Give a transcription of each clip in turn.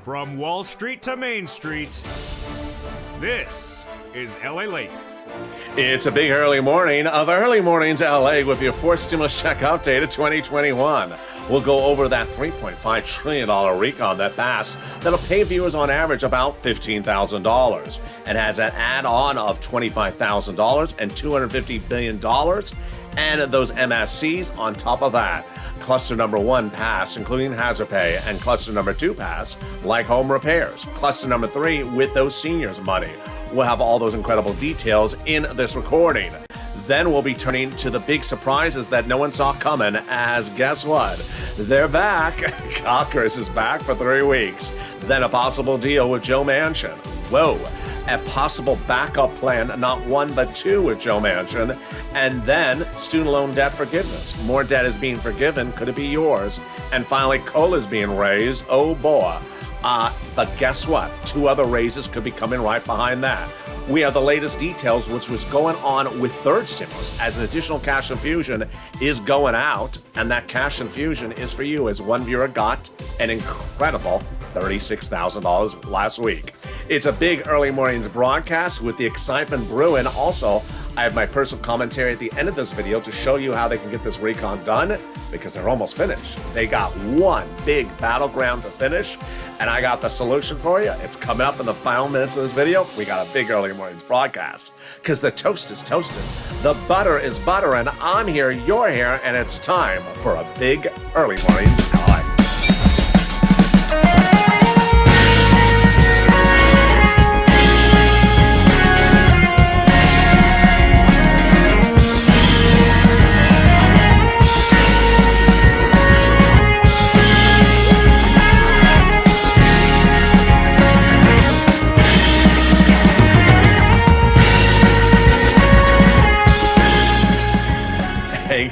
From Wall Street to Main Street, this is Lalate. It's a big early morning of Early Mornings LA with your fourth stimulus check update of 2021. We'll go over that $3.5 trillion recon that passed that'll pay viewers on average about $15,000 and has an add-on of $25,000 and $250 billion and those MSCs on top of that. Cluster number 1 passed, including hazard pay, and cluster number 2 passed, like home repairs. Cluster number 3 with those seniors money. We'll have all those incredible details in this recording. Then we'll be turning to the big surprises that no one saw coming, as guess what? They're back. Congress is back for 3 weeks. Then a possible deal with Joe Manchin. Whoa. A possible backup plan, not 1 but 2 with Joe Manchin. And then student loan debt forgiveness. More debt is being forgiven. Could it be yours? And finally, COLA is being raised. Oh boy. But guess what? 2 other raises could be coming right behind that. We have the latest details, which was going on with third stimulus, as an additional cash infusion is going out, and that cash infusion is for you, as one viewer got an incredible $36,000 last week. It's a big early mornings broadcast with the excitement brewing. Also, I have my personal commentary at the end of this video to show you how they can get this recon done, because they're almost finished. They got one big battleground to finish, and I got the solution for you. It's coming up in the final minutes of this video. We got a big early mornings broadcast, because the toast is toasted, the butter is buttering. I'm here, you're here, and it's time for a big early mornings live.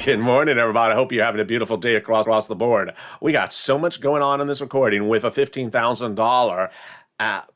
Good morning, everybody. I hope you're having a beautiful day across the board. We got so much going on in this recording with a $15,000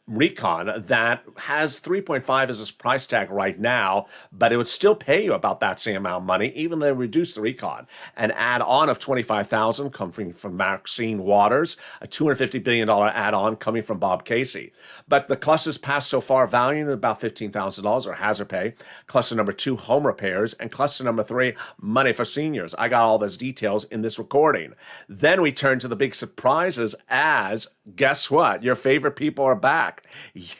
recon that has 3.5 as its price tag right now, but it would still pay you about that same amount of money, even though they reduced the recon. An add-on of $25,000 coming from Maxine Waters, a $250 billion add-on coming from Bob Casey. But the clusters passed so far valued at about $15,000 or hazard pay. Cluster number 2, home repairs, and cluster number 3, money for seniors. I got all those details in this recording. Then we turn to the big surprises, as guess what? Your favorite people are back.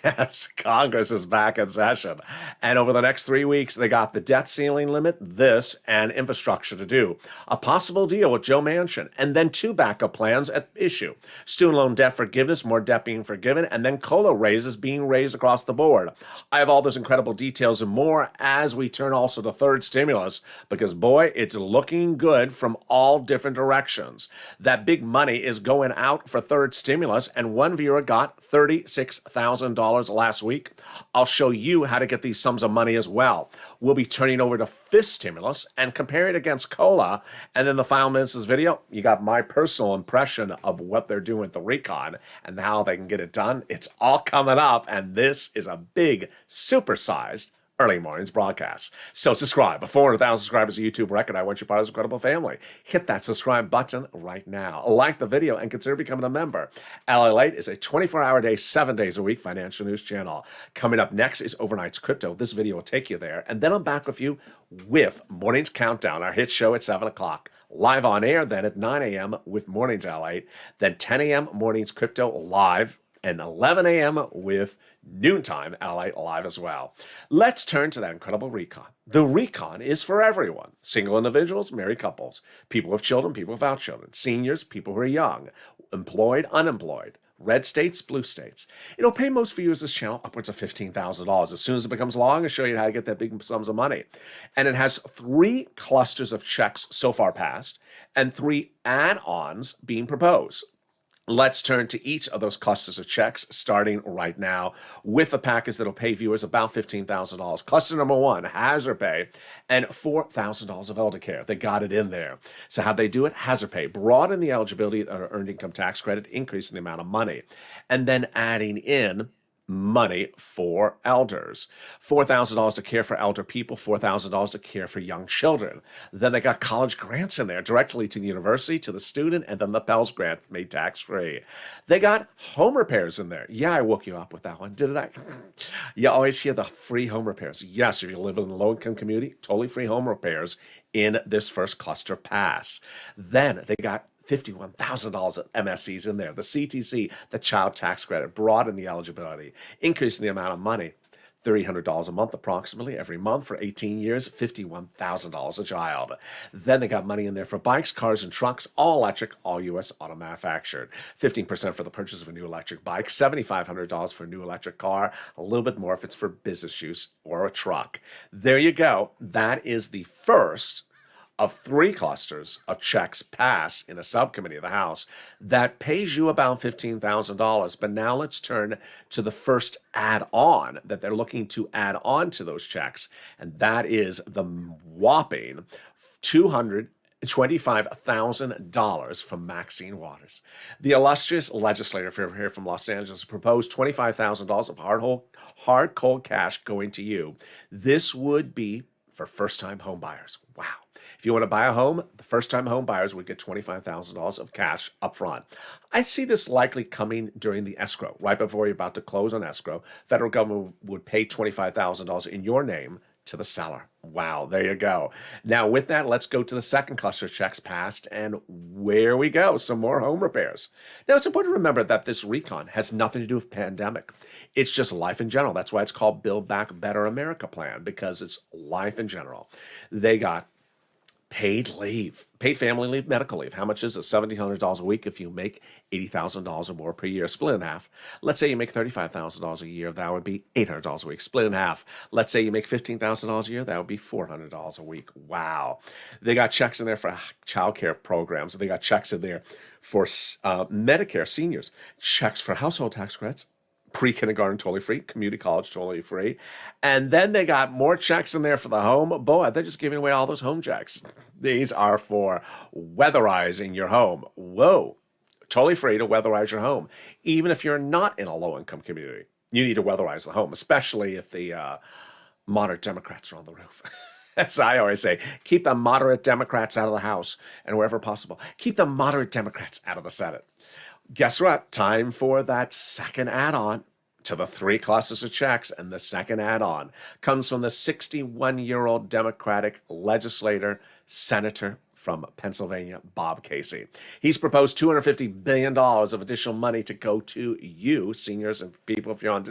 Yes, Congress is back in session. And over the next 3 weeks, they got the debt ceiling limit, this, and infrastructure to do. A possible deal with Joe Manchin, and then 2 backup plans at issue. Student loan debt forgiveness, more debt being forgiven, and then COLA raises being raised across the board. I have all those incredible details and more as we turn also to third stimulus, because boy, it's looking good from all different directions. That big money is going out for third stimulus, and one viewer got $36,000 last week. I'll show you how to get these sums of money as well. We'll be turning over to fifth stimulus and compare it against COLA. And then the final minutes of this video, you got my personal impression of what they're doing with the recon and how they can get it done. It's all coming up, and this is a big, supersized early mornings broadcast. So subscribe. Before 400,000 subscribers, a YouTube record. I want you part of this incredible family. Hit that subscribe button right now. Like the video and consider becoming a member. Lalate is a 24-hour day, 7 days a week financial news channel. Coming up next is Overnight's Crypto. This video will take you there. And then I'm back with you with Morning's Countdown, our hit show at 7 o'clock. Live on air then at 9 a.m. with Mornings Lalate. Then 10 a.m. Mornings Crypto live. And 11 a.m. with Noontime LA live as well. Let's turn to that incredible recon. The recon is for everyone. Single individuals, married couples, people with children, people without children, seniors, people who are young, employed, unemployed, red states, blue states. It'll pay most viewers of this channel upwards of $15,000. As soon as it becomes long, I'll show you how to get that big sums of money. And it has 3 clusters of checks so far passed and 3 add-ons being proposed. Let's turn to each of those clusters of checks, starting right now with a package that'll pay viewers about $15,000. Cluster number 1, hazard pay, and $4,000 of elder care. They got it in there. So how'd they do it? Hazard pay, broaden the eligibility of earned income tax credit, increasing the amount of money, and then adding in money for elders. $4,000 to care for elder people, $4,000 to care for young children. Then they got college grants in there directly to the university, to the student, and then the Pell's grant made tax-free. They got home repairs in there. Yeah, I woke you up with that one, didn't I? You always hear the free home repairs. Yes, if you live in a low-income community, totally free home repairs in this first cluster pass. Then they got $51,000 of MSCs in there. The CTC, the child tax credit, broadened the eligibility, increasing the amount of money. $300 a month approximately every month for 18 years, $51,000 a child. Then they got money in there for bikes, cars, and trucks, all electric, all U.S. auto manufactured. 15% for the purchase of a new electric bike, $7,500 for a new electric car, a little bit more if it's for business use or a truck. There you go. That is the first of 3 clusters of checks passed in a subcommittee of the House that pays you about $15,000. But now let's turn to the first add-on that they're looking to add on to those checks, and that is the whopping $225,000 from Maxine Waters. The illustrious legislator here from Los Angeles proposed $25,000 of hard cold cash going to you. This would be for first-time home buyers. Wow. If you want to buy a home, the first-time home buyers would get $25,000 of cash up front. I see this likely coming during the escrow. Right before you're about to close on escrow, federal government would pay $25,000 in your name to the seller. Wow, there you go. Now, with that, let's go to the second cluster of checks passed, and where we go, some more home repairs. Now, it's important to remember that this recon has nothing to do with pandemic. It's just life in general. That's why it's called Build Back Better America Plan, because it's life in general. They got paid leave, paid family leave, medical leave. How much is it? $1,700 a week if you make $80,000 or more per year. Split in half. Let's say you make $35,000 a year. That would be $800 a week. Split in half. Let's say you make $15,000 a year. That would be $400 a week. Wow. They got checks in there for child care programs. They got checks in there for Medicare seniors. Checks for household tax credits. Pre-kindergarten totally free, community college totally free. And then they got more checks in there for the home. Boy, they're just giving away all those home checks. These are for weatherizing your home. Whoa, totally free to weatherize your home. Even if you're not in a low-income community, you need to weatherize the home, especially if the moderate Democrats are on the roof. As I always say, keep the moderate Democrats out of the House, and wherever possible, keep the moderate Democrats out of the Senate. Guess what? Time for that second add-on to the 3 clusters of checks, and the second add-on comes from the 61-year-old Democratic legislator, senator from Pennsylvania, Bob Casey. He's proposed $250 billion of additional money to go to you, seniors and people if you're on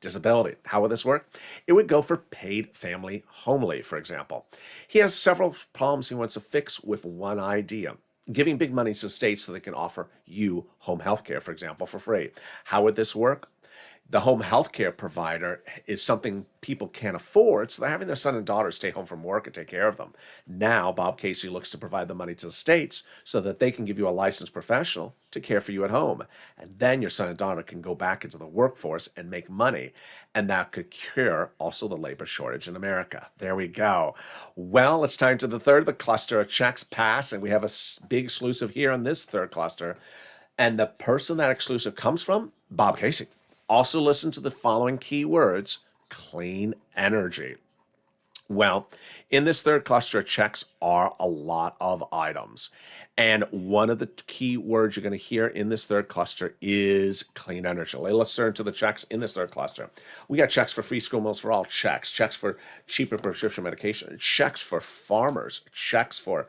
disability. How would this work? It would go for paid family home leave, for example. He has several problems he wants to fix with one idea: giving big money to states so they can offer you home health care, for example, for free. How would this work? The home health care provider is something people can't afford, so they're having their son and daughter stay home from work and take care of them. Now, Bob Casey looks to provide the money to the states so that they can give you a licensed professional to care for you at home. And then your son and daughter can go back into the workforce and make money. And that could cure also the labor shortage in America. There we go. Well, it's time to the third, the cluster of checks pass, and we have a big exclusive here on this third cluster. And the person that exclusive comes from, Bob Casey. Also listen to the following key words: clean energy. Well, in this third cluster of checks are a lot of items. And one of the key words you're going to hear in this third cluster is clean energy. Let's turn to the checks in this third cluster. We got checks for free school meals for all, checks for cheaper prescription medication, checks for farmers, checks for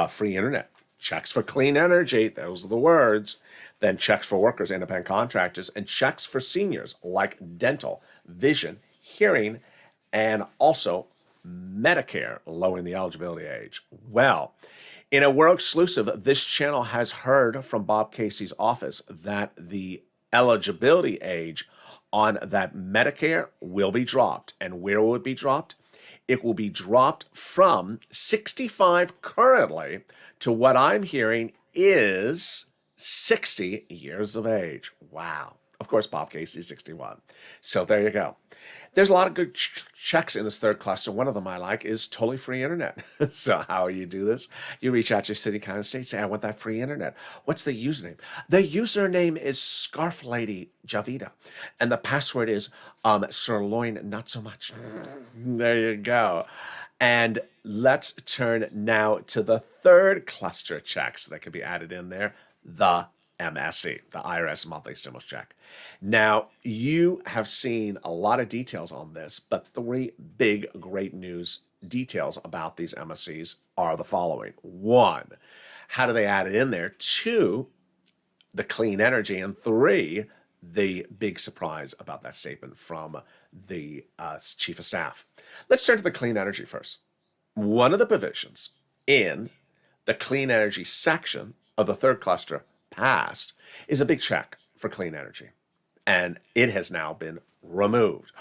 free internet, checks for clean energy. Those are the words. Then checks for workers, independent contractors, and checks for seniors like dental, vision, hearing, and also Medicare, lowering the eligibility age. Well, in a world exclusive, this channel has heard from Bob Casey's office that the eligibility age on that Medicare will be dropped. And where will it be dropped? It will be dropped from 65 currently to what I'm hearing is 60 years of age. Wow. Of course, Bob Casey, 61. So there you go. There's a lot of good checks in this third cluster. One of them I like is totally free internet. So how you do this? You reach out to your city, county, state, say, I want that free internet. What's the username? The username is Scarf Lady Javita. And the password is sirloin, not so much. There you go. And let's turn now to the third cluster checks that could be added in there, the MSC, the IRS monthly stimulus check. Now, you have seen a lot of details on this, but three big great news details about these MSCs are the following. One, how do they add it in there? Two, the clean energy. And three, the big surprise about that statement from the chief of staff. Let's turn to the clean energy first. One of the provisions in the clean energy section of the third cluster passed is a big check for clean energy. And it has now been removed.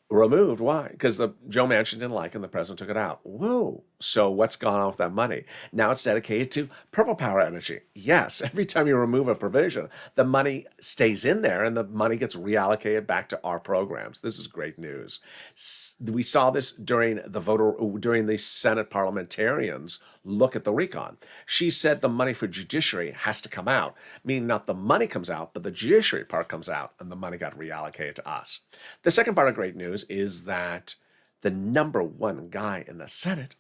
Removed? Why? Because the Joe Manchin didn't like it and the president took it out. Whoa. So what's gone on with that money? Now it's dedicated to purple power energy. Yes, every time you remove a provision, the money stays in there and the money gets reallocated back to our programs. This is great news. We saw this during the Senate parliamentarians look at the recon. She said the money for judiciary has to come out, meaning not the money comes out, but the judiciary part comes out and the money got reallocated to us. The second part of great news is that the number one guy in the Senate,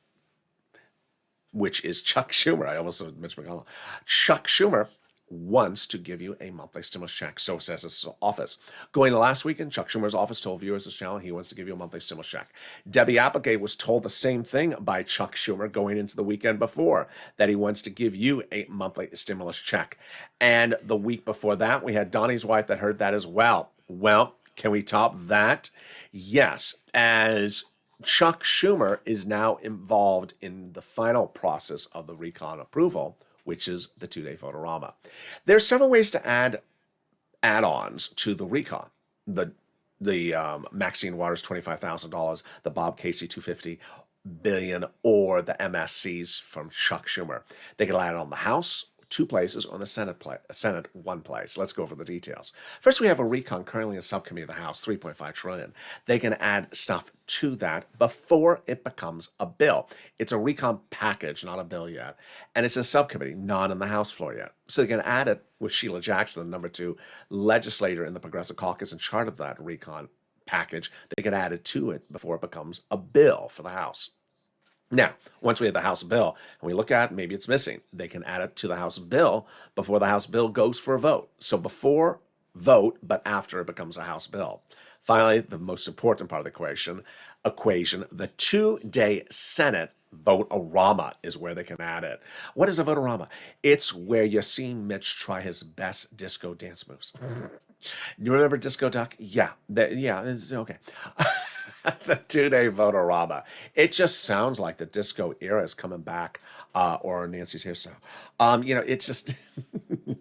which is Chuck Schumer, I almost said Mitch McConnell, Chuck Schumer wants to give you a monthly stimulus check, so says his office. Going to last weekend, Chuck Schumer's office told viewers this channel he wants to give you a monthly stimulus check. Debbie Applegate was told the same thing by Chuck Schumer going into the weekend before, that he wants to give you a monthly stimulus check. And the week before that, we had Donnie's wife that heard that as well. Well, can we top that? Yes, as Chuck Schumer is now involved in the final process of the recon approval, which is the two-day Votorama. There's several ways to add add-ons to the recon. The Maxine Waters $25,000, the Bob Casey $250 billion, or the MSCs from Chuck Schumer. They can add it on the House, 2 places, on the Senate 1 place. Let's go over the details. First, we have a recon currently in subcommittee of the House, $3.5 trillion. They can add stuff to that before it becomes a bill. It's a recon package, not a bill yet, and it's a subcommittee, not in the House floor yet. So they can add it with Sheila Jackson, the number 2 legislator in the Progressive Caucus in charge of that recon package. They can add it to it before it becomes a bill for the House. Now, once we have the House bill and we look at it, maybe it's missing, they can add it to the House bill before the House bill goes for a vote. So before vote, but after it becomes a House bill. Finally, the most important part of the equation, the 2-day Senate Votorama is where they can add it. What is a Votorama? It's where you see Mitch try his best disco dance moves. You remember Disco Duck? Yeah, it's okay. The 2-day Votorama. It just sounds like the disco era is coming back, or Nancy's hairstyle.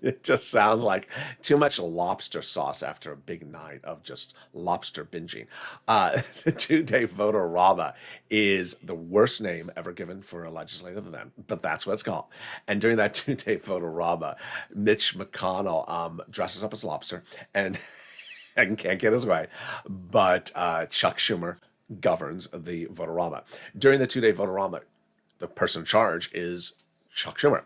It just sounds like too much lobster sauce after a big night of just lobster binging. The 2-day Votorama is the worst name ever given for a legislative event, but that's what it's called. And during that 2-day Votorama, Mitch McConnell dresses up as lobster and can't get his way, but Chuck Schumer governs the Votorama. During the 2-day Votorama, the person in charge is Chuck Schumer.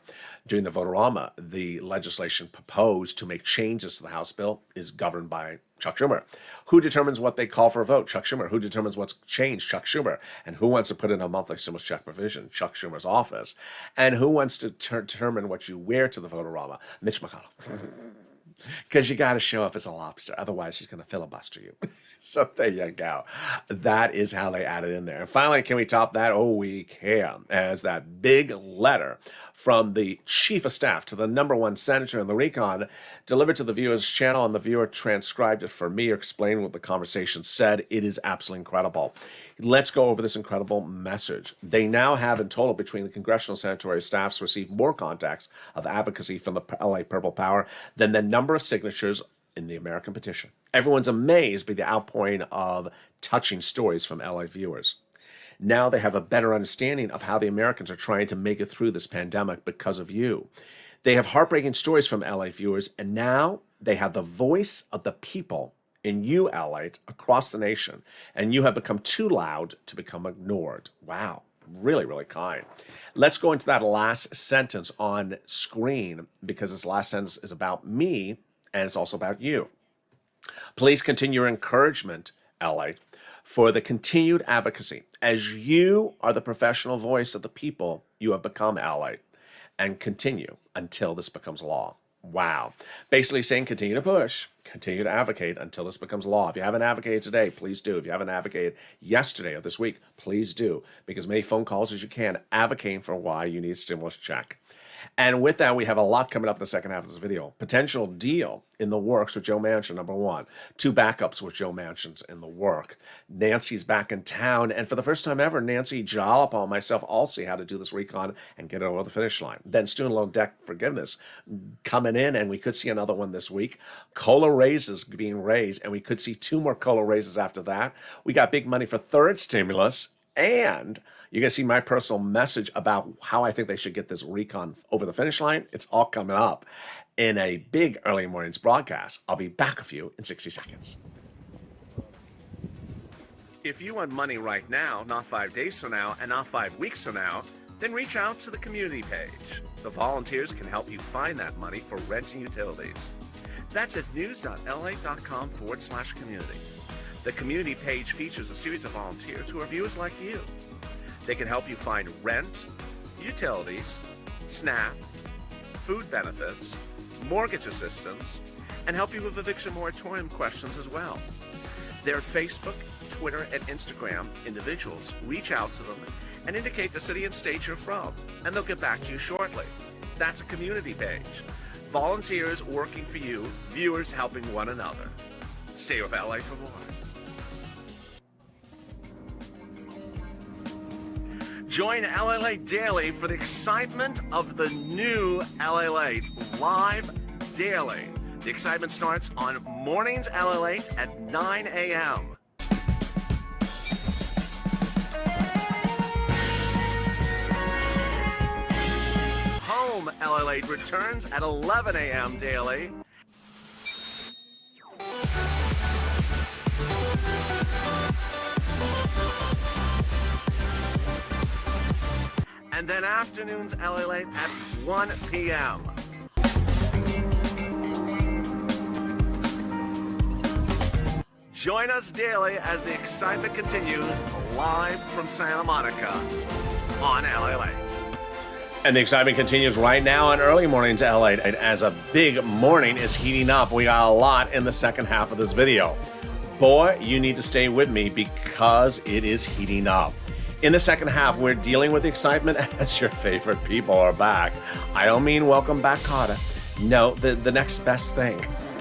During the Votorama, the legislation proposed to make changes to the House bill is governed by Chuck Schumer. Who determines what they call for a vote? Chuck Schumer. Who determines what's changed? Chuck Schumer. And who wants to put in a monthly stimulus check provision? Chuck Schumer's office. And who wants to determine what you wear to the Votorama? Mitch McConnell. Because you got to show up as a lobster. Otherwise, he's going to filibuster you. So there you go. That is how they added in there. And finally, can we top that? Oh, we can. As that big letter from the chief of staff to the number 1 senator in the recon delivered to the viewer's channel, and the viewer transcribed it for me, explaining what the conversation said. It is absolutely incredible. Let's go over this incredible message. They now have in total, between the congressional senatorial staffs, received more contacts of advocacy from the LA Purple Power than the number of signatures in the American petition. Everyone's amazed by the outpouring of touching stories from LA viewers. Now they have a better understanding of how the Americans are trying to make it through this pandemic because of you. They have heartbreaking stories from LA viewers, and now They have the voice of the people in you, Lalate, across the nation, and you have become too loud to become ignored. Wow, really, really kind. Let's go into that last sentence on screen, because this last sentence is about me, and it's also about you. Please continue your encouragement, Lalate, for the continued advocacy, as you are the professional voice of the people you have become, Lalate, and continue until this becomes law. Wow. Basically saying continue to push, continue to advocate until this becomes law. If you haven't advocated today, please do. If you haven't advocated yesterday or this week, please do. Make as many phone calls as you can advocating for why you need a stimulus check. And with that, we have a lot coming up in the second half of this video. Potential deal in the works with Joe Manchin, number one. 2 backups with Joe Manchin's in the work. Nancy's back in town. And for the first time ever, Nancy Jalapa and myself all see how to do this recon and get it over the finish line. Then student loan debt forgiveness coming in, and we could see another one this week. COLA raises being raised, and we could see 2 more COLA raises after that. We got big money for third stimulus, and you're going to see my personal message about how I think they should get this recon over the finish line. It's all coming up in a big early mornings broadcast. I'll be back with you in 60 seconds. If you want money right now, not 5 days from now, and not 5 weeks from now, then reach out to the community page. The volunteers can help you find that money for rent and utilities. That's at news.la.com/community. The community page features a series of volunteers who are viewers like you. They can help you find rent, utilities, SNAP, food benefits, mortgage assistance, and help you with eviction moratorium questions as well. Their Facebook, Twitter, and Instagram individuals reach out to them and indicate the city and state you're from, and they'll get back to you shortly. That's a community page. Volunteers working for you, viewers helping one another. Stay with LA for more. Join Lalate Daily for the excitement of the new Lalate live daily. The excitement starts on Mornings Lalate at 9 a.m. Home Lalate returns at 11 a.m. daily. And then afternoons Lalate at 1 p.m. Join us daily as the excitement continues live from Santa Monica on Lalate. And the excitement continues right now on Early Mornings Lalate as a big morning is heating up. We got a lot in the second half of this video. Boy, you need to stay with me because it is heating up. In the second half, we're dealing with the excitement as your favorite people are back. I don't mean welcome back, Carter. No, the next best thing.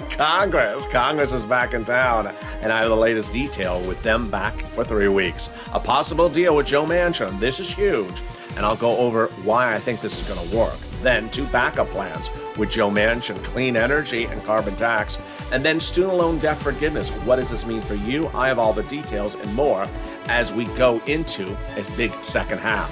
Congress is back in town, and I have the latest detail with them back for 3 weeks. A possible deal with Joe Manchin. This is huge, and I'll go over why I think this is going to work. Then 2 backup plans with Joe Manchin, clean energy and carbon tax, and then student loan debt forgiveness. What does this mean for you? I have all the details and more as we go into a big second half.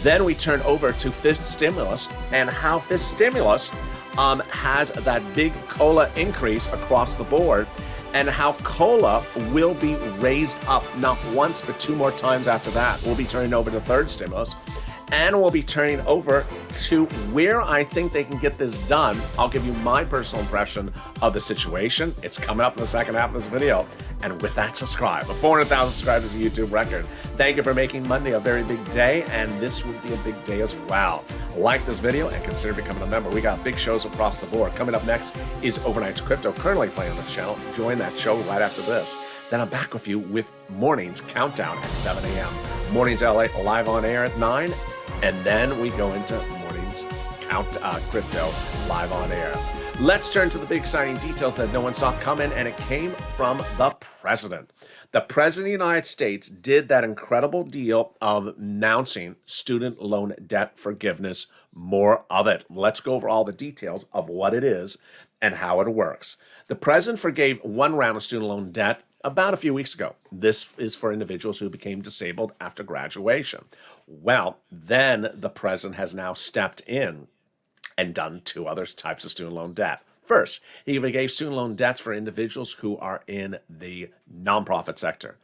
Then we turn over to fifth stimulus and how fifth stimulus has that big COLA increase across the board, and how COLA will be raised up not once but 2 more times after that. We'll be turning over to third stimulus, and we'll be turning over to where I think they can get this done. I'll give you my personal impression of the situation. It's coming up in the second half of this video. And with that, subscribe. 400,000 subscribers is a YouTube record. Thank you for making Monday a very big day, and this would be a big day as well. Like this video and consider becoming a member. We got big shows across the board. Coming up next is Overnight's Crypto, currently playing on the channel. Join that show right after this. Then I'm back with you with Mornings Countdown at 7 a.m. Mornings LA live on air at 9, and then we go into Mornings Crypto live on air. Let's turn to the big exciting details that no one saw coming, and it came from the president. The president of the United States did that incredible deal of announcing student loan debt forgiveness, more of it. Let's go over all the details of what it is and how it works. The president forgave 1 round of student loan debt about a few weeks ago. This is for individuals who became disabled after graduation. Well, then the president has now stepped in and done 2 other types of student loan debt. First, he forgave student loan debts for individuals who are in the nonprofit sector.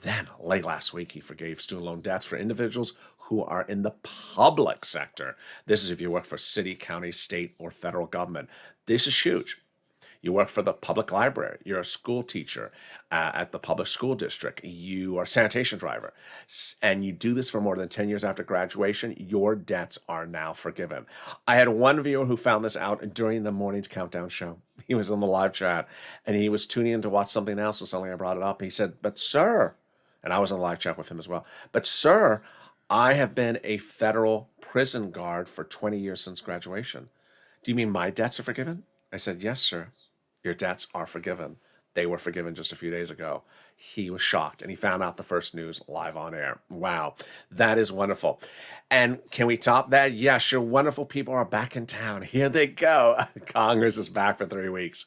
Then, late last week, he forgave student loan debts for individuals who are in the public sector. This is if you work for city, county, state, or federal government. This is huge. You work for the public library. You're a school teacher at the public school district. You are a sanitation driver. And you do this for more than 10 years after graduation. Your debts are now forgiven. I had one viewer who found this out during the morning's countdown show. He was in the live chat and he was tuning in to watch something else, and suddenly I brought it up. He said, "But sir," and I was in the live chat with him as well, "But sir, I have been a federal prison guard for 20 years since graduation. Do you mean my debts are forgiven?" I said, "Yes, sir. Your debts are forgiven. They were forgiven just a few days ago." He was shocked, and he found out the first news live on air. Wow, that is wonderful. And can we top that? Yes, your wonderful people are back in town. Here they go. Congress is back for 3 weeks.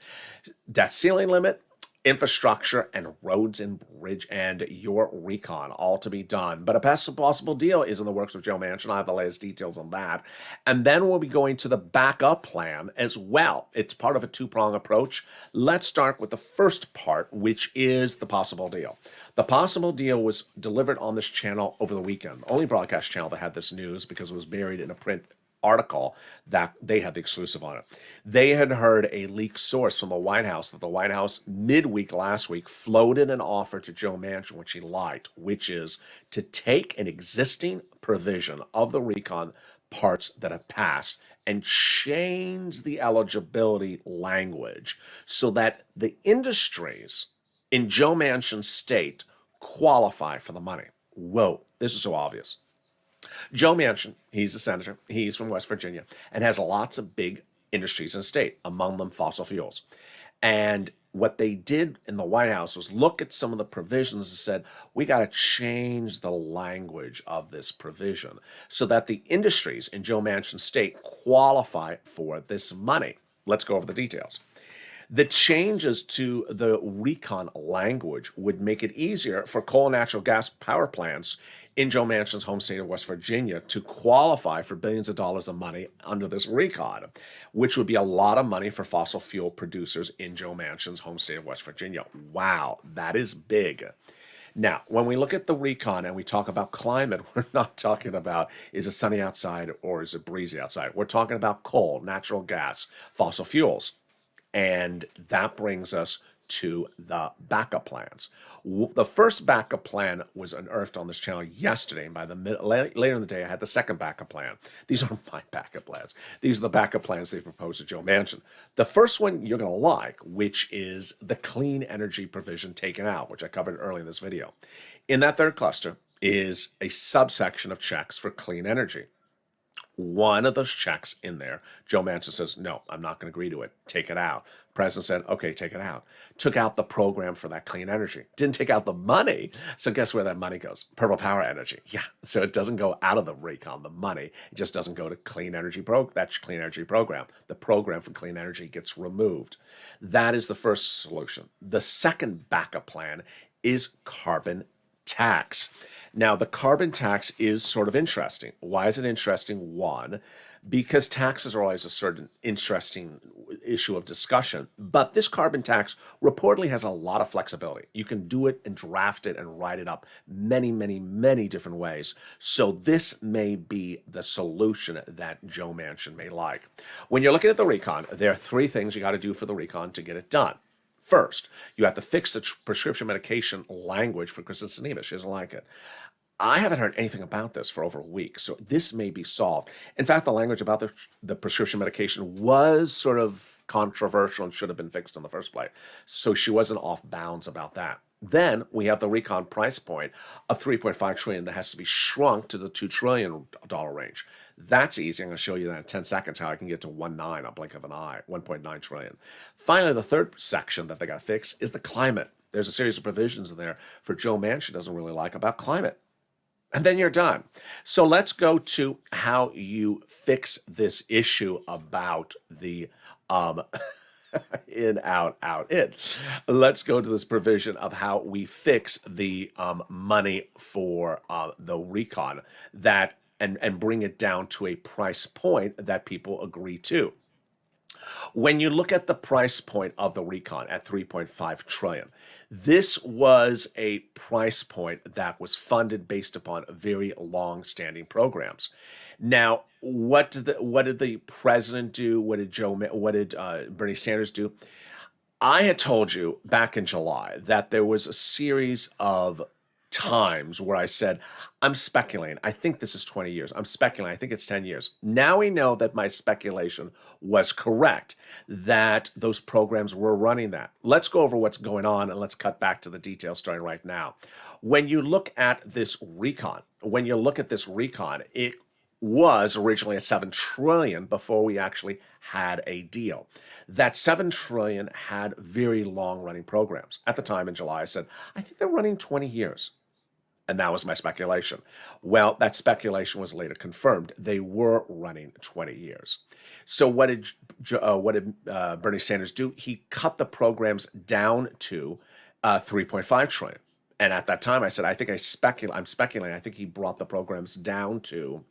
Debt ceiling limit, infrastructure, and roads and bridge, and your recon, all to be done. But a best possible deal is in the works with Joe Manchin. I have the latest details on that. And then we'll be going to the backup plan as well. It's part of a two-prong approach. Let's start with the first part, which is the possible deal. The possible deal was delivered on this channel over the weekend. The only broadcast channel that had this news because it was buried in a print article that they had the exclusive on it. They had heard a leaked source from the White House that the White House midweek last week floated an offer to Joe Manchin, which he liked, which is to take an existing provision of the recon parts that have passed and change the eligibility language so that the industries in Joe Manchin's state qualify for the money. Whoa, this is so obvious. Joe Manchin, he's a senator, he's from West Virginia, and has lots of big industries in the state, among them fossil fuels. And what they did in the White House was look at some of the provisions and said, we got to change the language of this provision so that the industries in Joe Manchin's state qualify for this money. Let's go over the details. The changes to the recon language would make it easier for coal and natural gas power plants in Joe Manchin's home state of West Virginia to qualify for billions of dollars of money under this recon, which would be a lot of money for fossil fuel producers in Joe Manchin's home state of West Virginia. Wow, that is big. Now, when we look at the recon and we talk about climate, we're not talking about is it sunny outside or is it breezy outside. We're talking about coal, natural gas, fossil fuels. And that brings us to the backup plans. The first backup plan was unearthed on this channel yesterday, and by the later in the day, I had the second backup plan. These aren't my backup plans. These are the backup plans they proposed to Joe Manchin. The first one you're going to like, which is the clean energy provision taken out, which I covered early in this video. In that third cluster is a subsection of checks for clean energy. One of those checks in there, Joe Manchin says, no, I'm not going to agree to it. Take it out. President said, okay, take it out. Took out the program for that clean energy. Didn't take out the money. So guess where that money goes? Purple Power Energy. Yeah. So it doesn't go out of the recon, the money. It just doesn't go to clean energy that clean energy program. The program for clean energy gets removed. That is the first solution. The second backup plan is carbon tax. Now, the carbon tax is sort of interesting. Why is it interesting? One, because taxes are always a certain interesting issue of discussion. But this carbon tax reportedly has a lot of flexibility. You can do it and draft it and write it up many, many, many different ways. So this may be the solution that Joe Manchin may like. When you're looking at the recon, there are three things you got to do for the recon to get it done. First, you have to fix the prescription medication language for Kristen Sinema. She doesn't like it. I haven't heard anything about this for over a week, so this may be solved. In fact, the language about the prescription medication was sort of controversial and should have been fixed in the first place, so she wasn't off bounds about that. Then we have the recon price point of $3.5 trillion that has to be shrunk to the $2 trillion range. That's easy. I'm going to show you that in 10 seconds how I can get to 1.9, a blink of an eye, 1.9 trillion. Finally, the third section that they got to fix is the climate. There's a series of provisions in there for Joe Manchin doesn't really like about climate. And then you're done. So let's go to how you fix this issue about the in, out, in. Let's go to this provision of how we fix the money for the recon and bring it down to a price point that people agree to. When you look at the price point of the recon at 3.5 trillion, this was a price point that was funded based upon very long-standing programs. Now, what did the president do? What did Bernie Sanders do? I had told you back in July that there was a series of times where I said, I'm speculating. I think this is 20 years. I'm speculating. I think it's 10 years. Now we know that my speculation was correct, that those programs were running that. Let's go over what's going on and let's cut back to the details starting right now. When you look at this recon, it was originally at 7 trillion before we actually had a deal. That 7 trillion had very long running programs. At the time in July, I said, I think they're running 20 years. And that was my speculation. Well, that speculation was later confirmed. They were running 20 years. So what did Bernie Sanders do? He cut the programs down to 3.5 trillion. And at that time, I said, I'm speculating. I think he brought the programs down to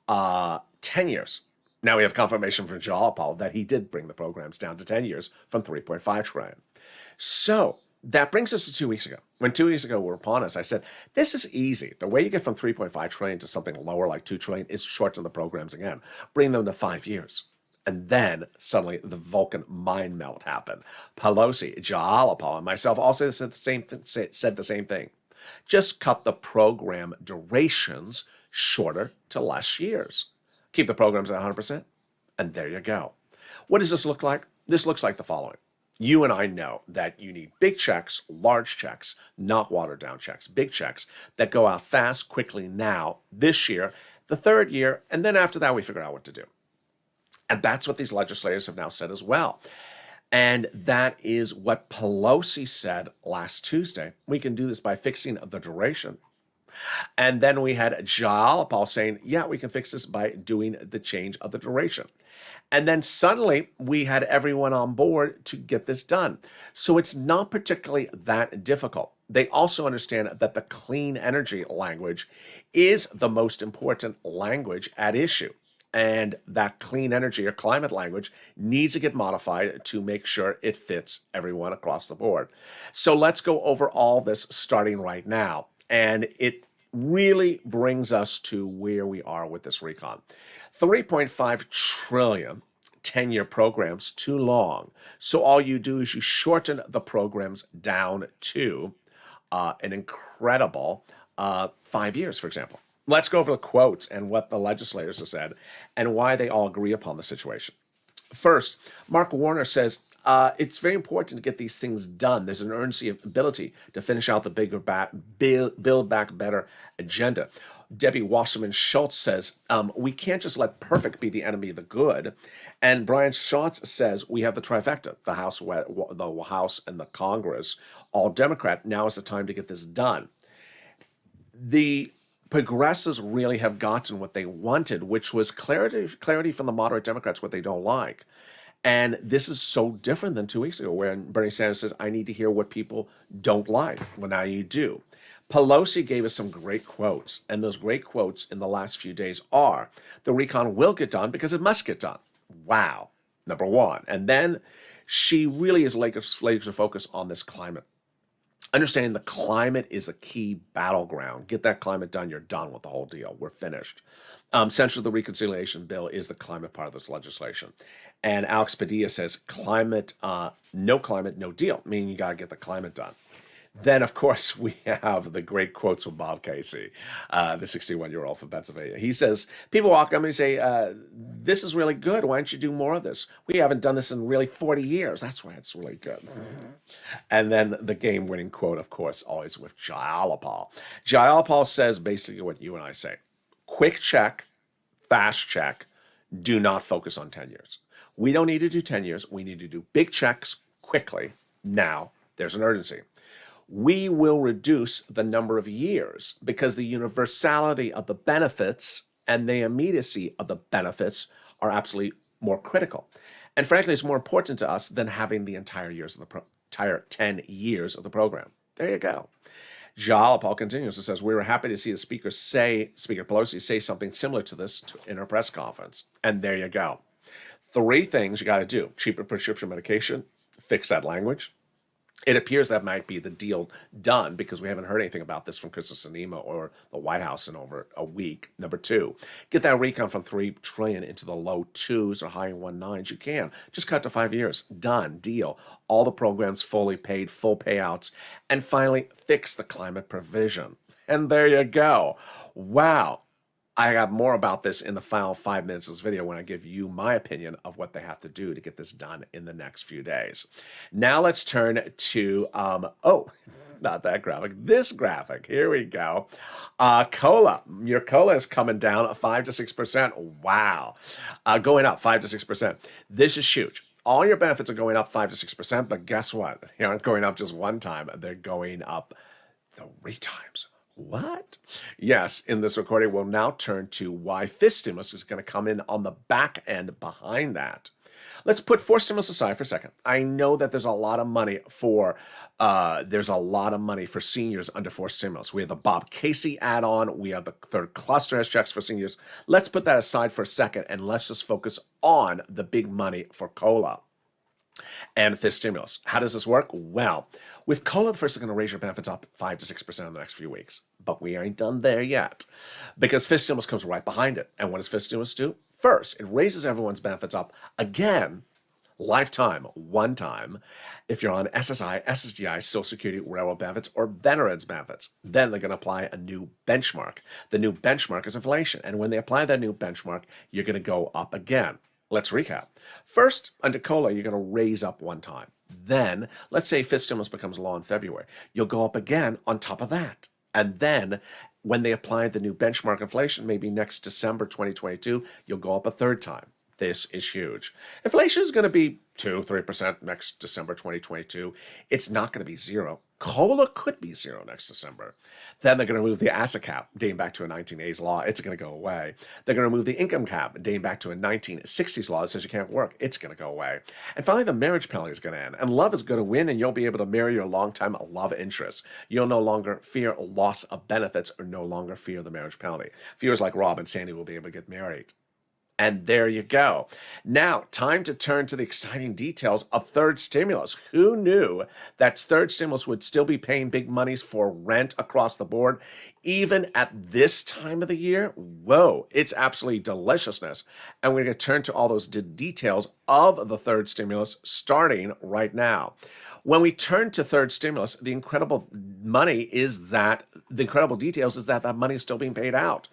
10 years. Now we have confirmation from Jayal Paul that he did bring the programs down to 10 years from 3.5 trillion. So that brings us to 2 weeks ago. When 2 weeks ago were upon us, I said, this is easy. The way you get from 3.5 trillion to something lower like 2 trillion is shorten the programs again. Bring them to 5 years. And then suddenly the Vulcan mind melt happened. Pelosi, Jayal Paul, and myself all said the same thing. Just cut the program durations shorter to less years. Keep the programs at 100%, and there you go. What does this look like? This looks like the following. You and I know that you need big checks, large checks, not watered down checks, big checks that go out fast, quickly now, this year, the third year, and then after that we figure out what to do. And that's what these legislators have now said as well. And that is what Pelosi said last Tuesday. We can do this by fixing the duration. And then we had Jayal Paul saying, yeah, we can fix this by doing the change of the duration. And then suddenly we had everyone on board to get this done. So it's not particularly that difficult. They also understand that the clean energy language is the most important language at issue. And that clean energy or climate language needs to get modified to make sure it fits everyone across the board. So let's go over all this starting right now. And it really brings us to where we are with this recon. 3.5 trillion 10-year programs, too long. So all you do is you shorten the programs down to an incredible 5 years, for example. Let's go over the quotes and what the legislators have said and why they all agree upon the situation. First, Mark Warner says, it's very important to get these things done. There's an urgency of ability to finish out the Build Back Better agenda. Debbie Wasserman Schultz says, we can't just let perfect be the enemy of the good. And Brian Schatz says, we have the trifecta, the House and the Congress, all Democrat. Now is the time to get this done. The progressives really have gotten what they wanted, which was clarity from the moderate Democrats, what they don't like. And this is so different than 2 weeks ago, when Bernie Sanders says, I need to hear what people don't like. Well, now you do. Pelosi gave us some great quotes, and those great quotes in the last few days are, the recon will get done because it must get done. Wow, number one. And then she really is laser focused on this climate. Understanding the climate is a key battleground. Get that climate done, you're done with the whole deal. We're finished. Central to the reconciliation bill is the climate part of this legislation. And Alex Padilla says, no climate, no deal, meaning you got to get the climate done. Then, of course, we have the great quotes from Bob Casey, the 61-year-old from Pennsylvania. He says, people walk up and say, this is really good. Why don't you do more of this? We haven't done this in really 40 years. That's why it's really good. And then the game-winning quote, of course, always with Jayal Paul. Jayal Paul says basically what you and I say. Quick check, fast check, do not focus on 10 years. We don't need to do 10 years. We need to do big checks quickly. Now, there's an urgency. We will reduce the number of years because the universality of the benefits and the immediacy of the benefits are absolutely more critical. And frankly, it's more important to us than having the entire 10 years of the program. There you go. Jayal Paul continues and says, we were happy to see the Speaker Pelosi say something similar to this in her press conference. And there you go. Three things you got to do: cheaper prescription medication, fix that language. It appears that might be the deal done because we haven't heard anything about this from Kristen Sinema or the White House in over a week. Number two, get that recon from $3 trillion into the low twos or high 19s. You can. Just cut to 5 years. Done. Deal. All the programs fully paid, full payouts. And finally, fix the climate provision. And there you go. Wow. I got more about this in the final 5 minutes of this video when I give you my opinion of what they have to do to get this done in the next few days. Now let's turn to, not that graphic, this graphic. Here we go. Cola. Your cola is coming down 5 to 6%. Wow. Going up 5 to 6%. This is huge. All your benefits are going up 5 to 6%, but guess what? They aren't going up just one time. They're going up 3 times. What? Yes, in this recording, we'll now turn to why fifth stimulus is going to come in on the back end behind that. Let's put fourth stimulus aside for a second. I know that there's a lot of money for seniors under fourth stimulus. We have the Bob Casey add-on. We have the third cluster has checks for seniors. Let's put that aside for a second and let's just focus on the big money for COLA and fifth stimulus. How does this work? Well, with COLA, first is going to raise your benefits up 5 to 6% in the next few weeks. But we ain't done there yet because fifth stimulus comes right behind it. And what does fifth stimulus do? First, it raises everyone's benefits up again, lifetime, one time, if you're on SSI, SSDI, Social Security, railroad benefits, or veterans benefits. Then they're going to apply a new benchmark. The new benchmark is inflation. And when they apply that new benchmark, you're going to go up again. Let's recap. First, under COLA, you're going to raise up one time. Then, let's say fifth stimulus becomes law in February. You'll go up again on top of that. And then, when they apply the new benchmark inflation, maybe next December 2022, you'll go up a third time. This is huge. Inflation is going to be 2-3% next December 2022. It's not going to be zero. COLA could be zero next December. Then they're going to remove the asset cap dating back to a 1980s law. It's going to go away. They're going to remove the income cap dating back to a 1960s law that says you can't work. It's going to go away. And finally, the marriage penalty is going to end. And love is going to win, and you'll be able to marry your longtime love interest. You'll no longer fear loss of benefits or no longer fear the marriage penalty. Viewers like Rob and Sandy will be able to get married. And there you go. Now, time to turn to the exciting details of third stimulus. Who knew that third stimulus would still be paying big monies for rent across the board, even at this time of the year? Whoa, it's absolutely deliciousness. And we're going to turn to all those details of the third stimulus starting right now. When we turn to third stimulus, the incredible details is that money is still being paid out.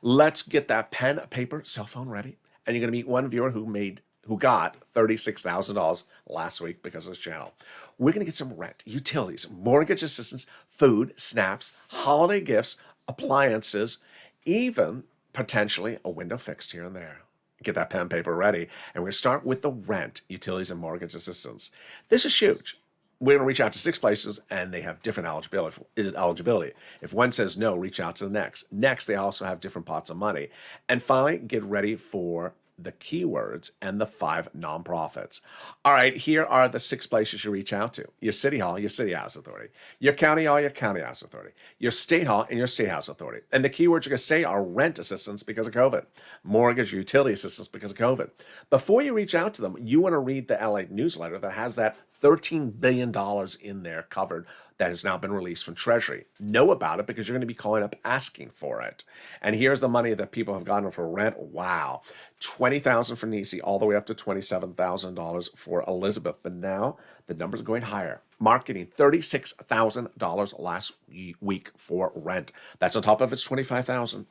Let's get that pen, paper, cell phone ready. And you're going to meet one viewer who got $36,000 last week because of this channel. We're going to get some rent, utilities, mortgage assistance, food, snaps, holiday gifts, appliances, even potentially a window fixed here and there. Get that pen, paper ready. And we're going to start with the rent, utilities, and mortgage assistance. This is huge. We're going to reach out to 6 places, and they have different eligibility. If one says no, reach out to the next. Next, they also have different pots of money. And finally, get ready for the keywords and the 5 nonprofits. All right, here are the 6 places you reach out to. Your city hall, your city house authority. Your county hall, your county house authority. Your state hall, and your state house authority. And the keywords you're going to say are rent assistance because of COVID. Mortgage, utility assistance because of COVID. Before you reach out to them, you want to read the LA newsletter that has that $13 billion in there covered that has now been released from Treasury. Know about it because you're going to be calling up asking for it. And here's the money that people have gotten for rent. Wow. $20,000 for Niecy, all the way up to $27,000 for Elizabeth. But now the numbers are going higher. Mark getting $36,000 last week for rent. That's on top of its $25,000.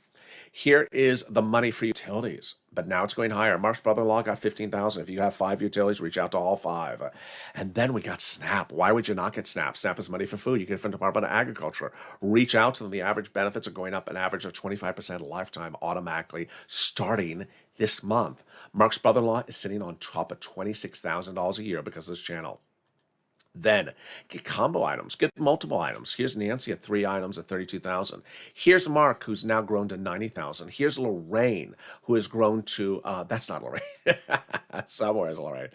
Here is the money for utilities, but now it's going higher. Mark's brother-in-law got $15,000. If you have 5 utilities, reach out to all 5. And then we got SNAP. Why would you not get SNAP? SNAP is money for food. You get it from the Department of Agriculture. Reach out to them. The average benefits are going up an average of 25% lifetime automatically starting this month. Mark's brother-in-law is sitting on top of $26,000 a year because of this channel. Then get combo items, get multiple items. Here's Nancy at 3 items at $32,000. Here's Mark, who's now grown to $90,000. Here's Lorraine, who has grown to, that's not Lorraine, somewhere is Lorraine,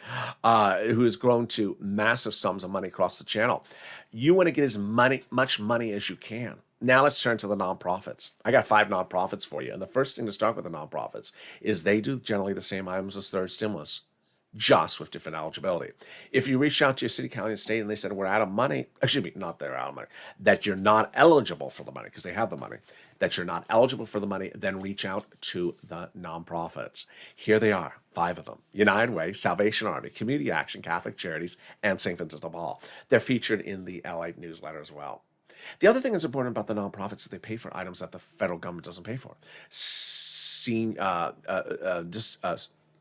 who has grown to massive sums of money across the channel. You want to get as much money as you can. Now let's turn to the nonprofits. I got 5 nonprofits for you. And the first thing to start with the nonprofits is they do generally the same items as third stimulus. just with different eligibility. If you reach out to your city, county, and state and they said, we're out of money, excuse me, not they're out of money, that you're not eligible for the money because they have the money, that you're not eligible for the money, then reach out to the nonprofits. Here they are, 5 of them: United Way, Salvation Army, Community Action, Catholic Charities, and St. Vincent de Paul. They're featured in the Lalate newsletter as well. The other thing that's important about the nonprofits is they pay for items that the federal government doesn't pay for.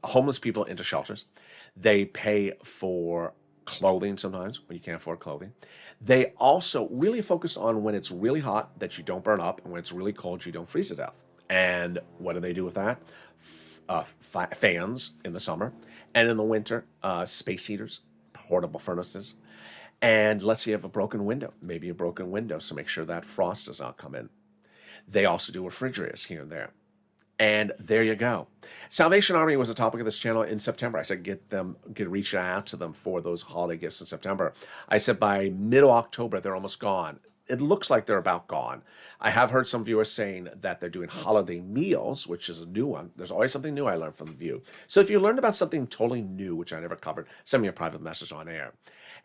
Homeless people into shelters. They pay for clothing sometimes when you can't afford clothing. They also really focus on when it's really hot that you don't burn up, and when it's really cold you don't freeze to death. And what do they do with that? Fans in the summer, and in the winter, space heaters, portable furnaces. And let's say you have a broken window, maybe a broken window, so make sure that frost does not come in. They also do refrigerators here and there. And there you go. Salvation Army was a topic of this channel in September. I said reach out to them for those holiday gifts in September. I said by mid-October, they're almost gone. It looks like they're about gone. I have heard some viewers saying that they're doing holiday meals, which is a new one. There's always something new I learned from the view. So if you learned about something totally new, which I never covered, send me a private message on air.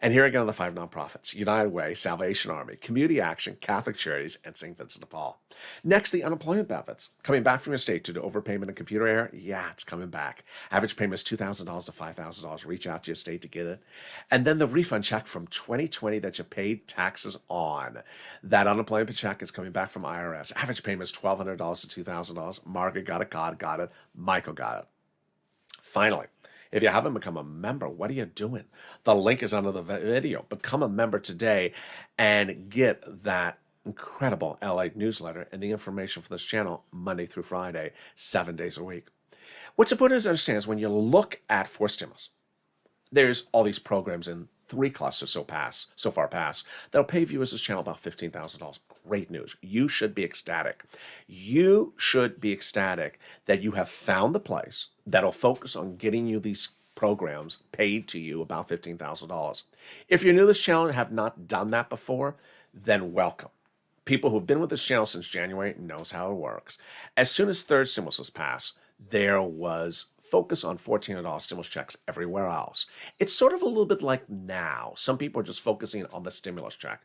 And here again are the 5 nonprofits: United Way, Salvation Army, Community Action, Catholic Charities, and St. Vincent de Paul. Next, the unemployment benefits. Coming back from your state due to overpayment and computer error? Yeah, it's coming back. Average payment is $2,000 to $5,000. Reach out to your state to get it. And then the refund check from 2020 that you paid taxes on. That unemployment check is coming back from IRS. Average payment is $1,200 to $2,000. Margaret got it, God got it, Michael got it. Finally, if you haven't become a member, what are you doing? The link is under the video. Become a member today and get that incredible LA newsletter and the information for this channel Monday through Friday, 7 days a week. What's important to understand is when you look at forced stimulus, there's all these programs in 3 clusters so far past that'll pay viewers this channel about $15,000. Great news. You should be ecstatic. You should be ecstatic that you have found the place that'll focus on getting you these programs paid to you about $15,000. If you're new to this channel and have not done that before, then welcome. People who've been with this channel since January knows how it works. As soon as third stimulus was passed, there was focus on $1,400 stimulus checks everywhere else. It's sort of a little bit like now. Some people are just focusing on the stimulus check.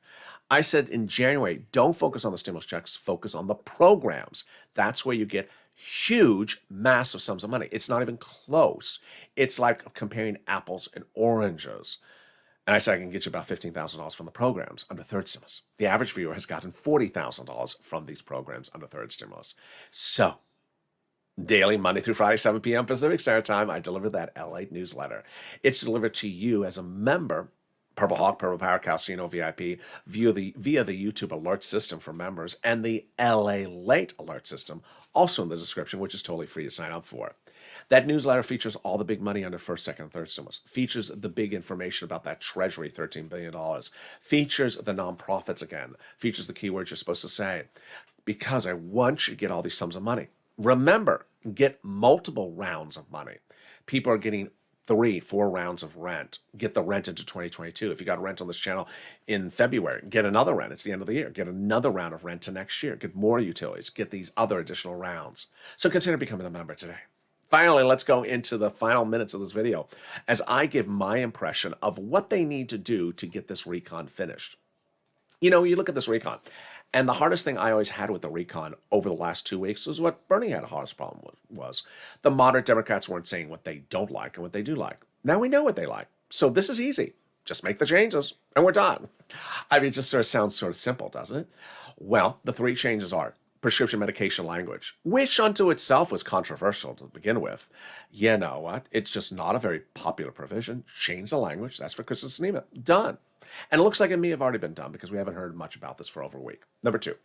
I said in January, don't focus on the stimulus checks, focus on the programs. That's where you get huge, massive sums of money. It's not even close. It's like comparing apples and oranges. And I said I can get you about $15,000 from the programs under third stimulus. The average viewer has gotten $40,000 from these programs under third stimulus. So, daily, Monday through Friday, 7 p.m. Pacific Standard Time, I deliver that LA newsletter. It's delivered to you as a member, Purple Hawk, Purple Power, Calcino VIP, via the YouTube alert system for members, and the LA Late alert system, also in the description, which is totally free to sign up for. That newsletter features all the big money under first, second, and third stimulus, features the big information about that Treasury, $13 billion, features the nonprofits again, features the keywords you're supposed to say, because I want you to get all these sums of money. Remember, get multiple rounds of money. People are getting 3-4 rounds of rent. Get the rent into 2022. If you got rent on this channel in February, get another rent. It's the end of the year. Get another round of rent to next year. Get more utilities. Get these other additional rounds. So consider becoming a member today. Finally, let's go into the final minutes of this video as I give my impression of what they need to do to get this recon finished. You know, you look at this recon, and the hardest thing I always had with the recon over the last 2 weeks was what Bernie had a hardest problem with, was the moderate Democrats weren't saying what they don't like and what they do like. Now we know what they like. So this is easy. Just make the changes, and we're done. I mean, it just sort of sounds sort of simple, doesn't it? Well, the 3 changes are prescription medication language, which unto itself was controversial to begin with. You know what? It's just not a very popular provision. Change the language. That's for Kristen Sinema. Done. And it looks like it may have already been done because we haven't heard much about this for over a week. Number 2,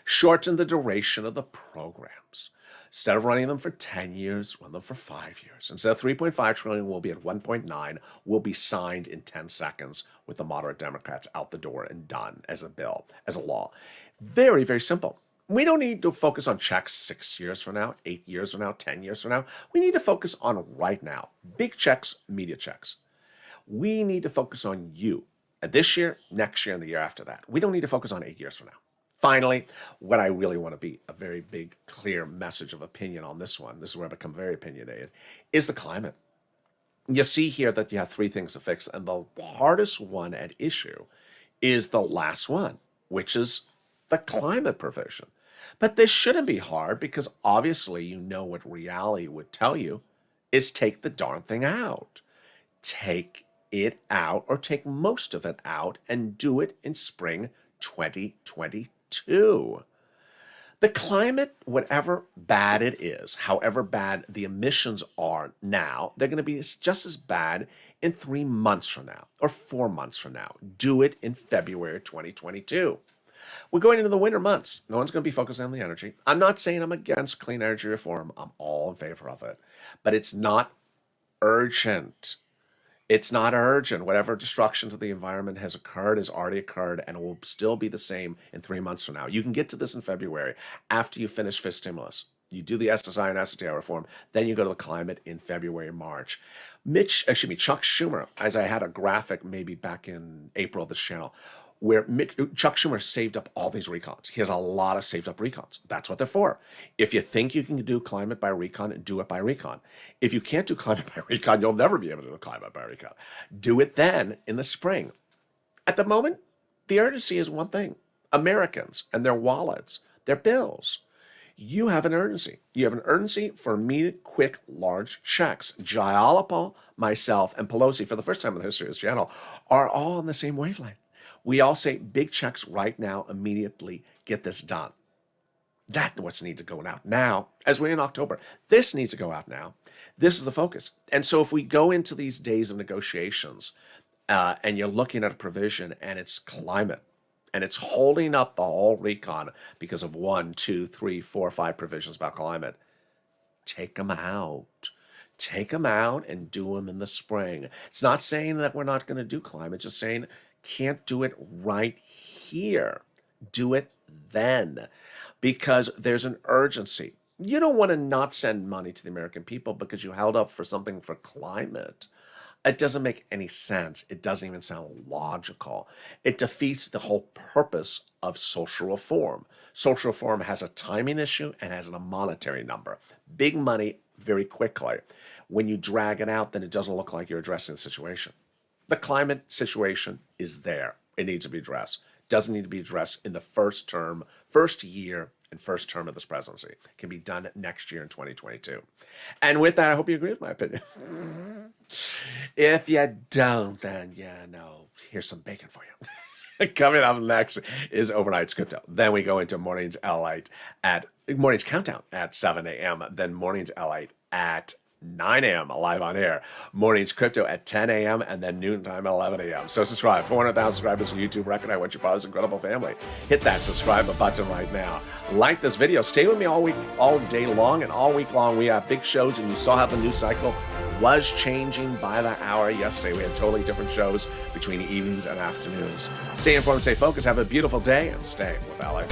shorten the duration of the programs. Instead of running them for 10 years, run them for 5 years. Instead of 3.5 trillion, we'll be at 1.9, will be signed in 10 seconds with the moderate Democrats out the door and done as a bill, as a law. Very, very simple. We don't need to focus on checks 6 years from now, 8 years from now, 10 years from now. We need to focus on right now. Big checks, media checks. We need to focus on you. And this year, next year, and the year after that. We don't need to focus on 8 years from now. Finally, what I really want to be a very big, clear message of opinion on this one, this is where I become very opinionated, is the climate. You see here that you have three things to fix, and the hardest one at issue is the last one, which is the climate provision. But this shouldn't be hard because obviously you know what reality would tell you is take the darn thing out. Take it out or take most of it out and do it in spring 2022. The climate, whatever bad it is, however bad the emissions are now, they're going to be just as bad in 3 months from now or 4 months from now. Do it in February 2022. We're going into the winter months. No one's going to be focusing on the energy. I'm not saying I'm against clean energy reform. I'm all in favor of it. But it's not urgent. It's not urgent. Whatever destruction to the environment has occurred has already occurred and it will still be the same in 3 months from now. You can get to this in February after you finish fifth stimulus. You do the SSI and SSTI reform, then you go to the climate in February, March. Chuck Schumer, as I had a graphic maybe back in April of this channel, where Chuck Schumer saved up all these recons. He has a lot of saved up recons. That's what they're for. If you think you can do climate by recon, do it by recon. If you can't do climate by recon, you'll never be able to do climate by recon. Do it then in the spring. At the moment, the urgency is one thing. Americans and their wallets, their bills. You have an urgency. You have an urgency for immediate, quick, large checks. Jayalapal, myself, and Pelosi, for the first time in the history of this channel, are all on the same wavelength. We all say big checks right now, immediately, get this done. That's what's need to go out now, as we're in October. This needs to go out now. This is the focus. And so if we go into these days of negotiations and you're looking at a provision and it's climate, and it's holding up the whole recon because of 1, 2, 3, 4, 5 provisions about climate, take them out. Take them out and do them in the spring. It's not saying that we're not going to do climate, just saying can't do it right here. Do it then because there's an urgency. You don't want to not send money to the American people because you held up for something for climate. It doesn't make any sense. It doesn't even sound logical. It defeats the whole purpose of social reform. Social reform has a timing issue and has a monetary number. Big money very quickly. When you drag it out, then it doesn't look like you're addressing the situation. The climate situation is there. It needs to be addressed. Doesn't need to be addressed in the first year and first term of this presidency. It can be done next year in 2022. And with that, I hope you agree with my opinion. If you don't, then here's some bacon for you. Coming up next is Overnight's Crypto. Then we go into Morning's Lalate Morning's Countdown at 7 a.m. Then Morning's Lalate at 9 a.m. live on air. Morning's Crypto at 10 a.m. and then noontime at 11 a.m. So subscribe. 400,000 subscribers on YouTube. Recognize what your part of this incredible family. Hit that subscribe button right now. Like this video. Stay with me all week, all day long, and all week long. We have big shows, and you saw how the news cycle was changing by the hour yesterday. We had totally different shows between evenings and afternoons. Stay informed, stay focused, have a beautiful day, and stay with Lalate.